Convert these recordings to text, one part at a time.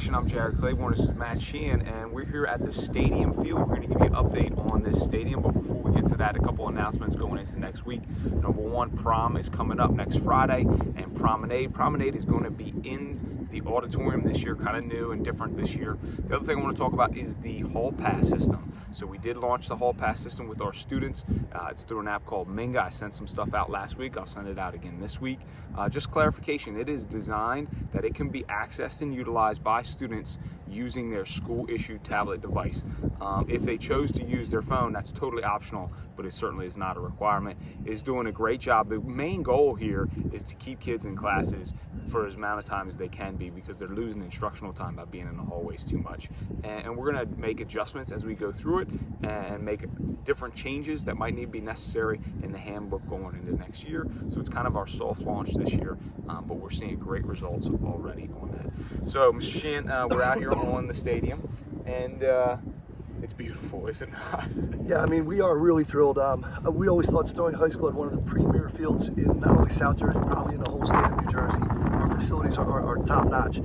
Nation. I'm Jared Claybourn. This is Matt Sheehan, and we're here at the stadium field. We're going to give you an update on this stadium, but before we get to that, a couple announcements going into next week. Number one, prom is coming up next Friday, and promenade. Promenade is going to be in the auditorium this year, kind of new and different this year. The other thing I want to talk about is the hall pass system. So we did launch the hall pass system with our students. It's through an app called Minga. I sent some stuff out last week. I'll send it out again this week. Just clarification, it is designed that it can be accessed and utilized by students using their school-issued tablet device. If they chose to use their phone, that's totally optional, but it certainly is not a requirement. It's doing a great job. The main goal here is to keep kids in classes for as amount of time as they can be, because they're losing instructional time by being in the hallways too much. And we're going to make adjustments as we go through it and make different changes that might need to be necessary in the handbook going into next year. So it's kind of our soft launch this year, but we're seeing great results already on that. So, Mr. Sheehan, we're out here on the stadium, and it's beautiful, is it not? Yeah, I mean, we are really thrilled. We always thought Sterling High School had one of the premier fields in not only South Jersey, probably in the whole state of New Jersey. Our facilities are top notch.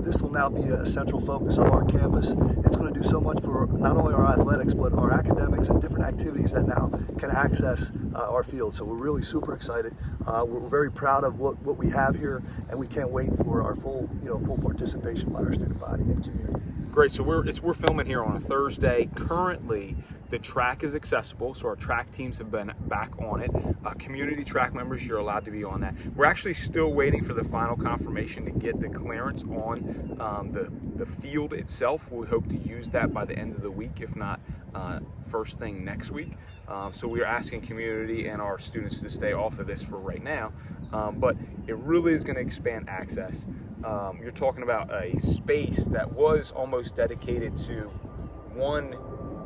This will now be a central focus of our campus. It's going to do so much for not only our athletics, but our academics and different activities that now can access our field. So we're really super excited. We're very proud of what we have here, and we can't wait for our full participation by our student body and community. Great. So we're filming here on a Thursday. Currently, the track is accessible, so our track teams have been back on it. Community track members, you're allowed to be on that. We're actually still waiting for the final confirmation to get the clearance on the field itself. We hope to use that by the end of the week, if not first thing next week. So we are asking community and our students to stay off of this for right now, but it really is going to expand access. You're talking about a space that was almost dedicated to one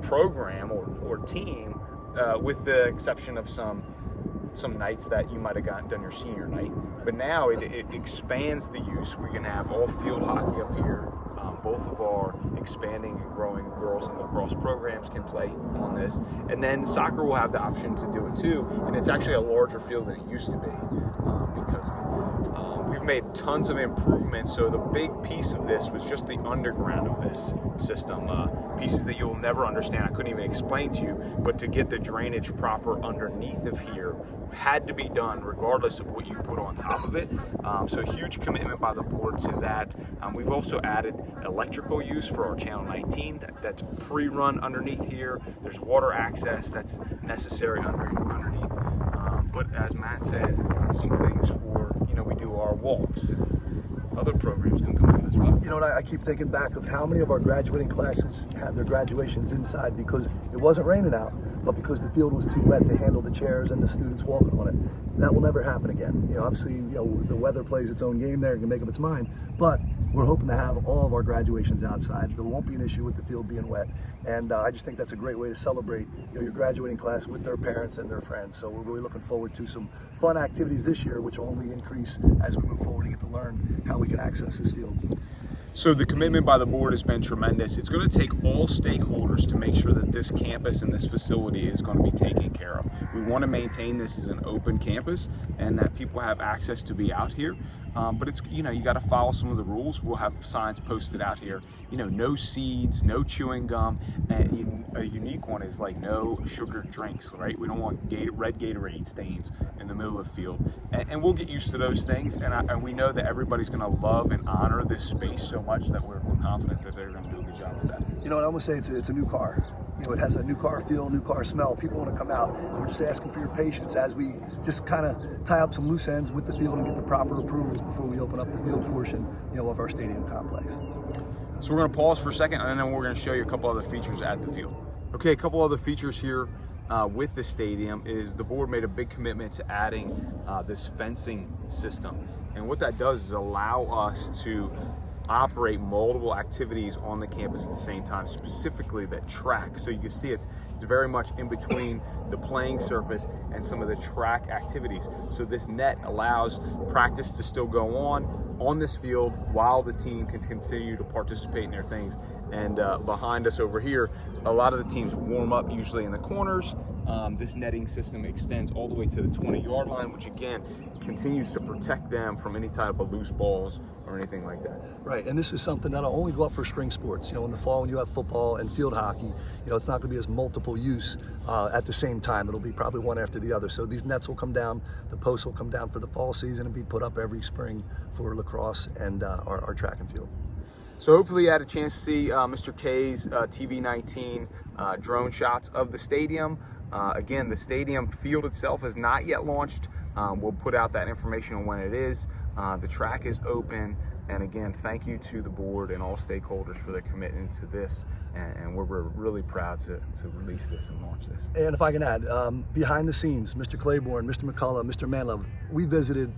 program or team, with the exception of some nights that you might have done your senior night. But now it expands the use. We can have all field hockey up here. Both of our expanding and growing girls and lacrosse programs can play on this. And then soccer will have the option to do it too. And it's actually a larger field than it used to be, because we've made tons of improvements. So the big piece of this was just the underground of this system. Pieces that you'll never understand, I couldn't even explain to you, but to get the drainage proper underneath of here had to be done regardless of what you put on top of it. So huge commitment by the board to that. We've also added electrical use for our Channel 19 that's pre-run underneath here. There's water access that's necessary underneath. But as Matt said, some things for, we do our walks and other programs can come in as well. You know, I keep thinking back of how many of our graduating classes had their graduations inside because it wasn't raining out, but because the field was too wet to handle the chairs and the students walking on it. That will never happen again. Obviously, the weather plays its own game there and can make up its mind, but we're hoping to have all of our graduations outside. There won't be an issue with the field being wet, and I just think that's a great way to celebrate your graduating class with their parents and their friends. So we're really looking forward to some fun activities this year, which will only increase as we move forward and get to learn how we can access this field. So the commitment by the board has been tremendous. It's going to take all stakeholders to make sure that this campus and this facility is going to be taken care of. We want to maintain this as an open campus and that people have access to be out here. But it's, you got to follow some of the rules. We'll have signs posted out here, no seeds, no chewing gum, and a unique one is like no sugar drinks, right? We don't want red Gatorade stains in the middle of the field. And we'll get used to those things, and we know that everybody's going to love and honor this space so much that we're confident that they're going to do a good job with that. I'm going to say it's a new car. It has a new car feel, new car smell. People want to come out, and we're just asking for your patience as we just kind of tie up some loose ends with the field and get the proper approvals before we open up the field portion, of our stadium complex. So we're going to pause for a second, and then we're going to show you a couple other features at the field. Okay, a couple other features here with the stadium is the board made a big commitment to adding this fencing system. And what that does is allow us to operate multiple activities on the campus at the same time, specifically that track. So you can see it's very much in between the playing surface and some of the track activities. So this net allows practice to still go on this field while the team can continue to participate in their things. And behind us over here, a lot of the teams warm up usually in the corners. This netting system extends all the way to the 20-yard line, which again continues to protect them from any type of loose balls or anything like that. Right, and this is something that'll only go up for spring sports. In the fall when you have football and field hockey, it's not going to be as multiple use at the same time. It'll be probably one after the other. So these nets will come down, the posts will come down for the fall season and be put up every spring for lacrosse and our track and field. So hopefully you had a chance to see Mr. K's TV-19 drone shots of the stadium. Again, the stadium field itself is not yet launched. We'll put out that information on when it is. The track is open. And again, thank you to the board and all stakeholders for their commitment to this. And we're really proud to release this and launch this. And if I can add, behind the scenes, Mr. Claybourn, Mr. McCullough, Mr. Manlove, we visited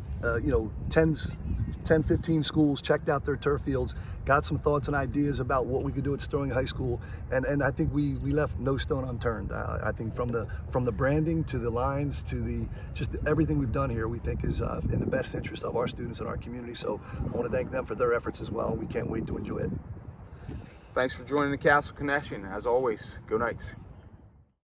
10, 15 schools, checked out their turf fields, got some thoughts and ideas about what we could do at Sterling High School, and I think we left no stone unturned. I think from the branding to the lines to just everything we've done here, we think is in the best interest of our students and our community. So I want to thank them for their efforts as well. We can't wait to enjoy it. Thanks for joining the Castle Connection. As always, go Knights.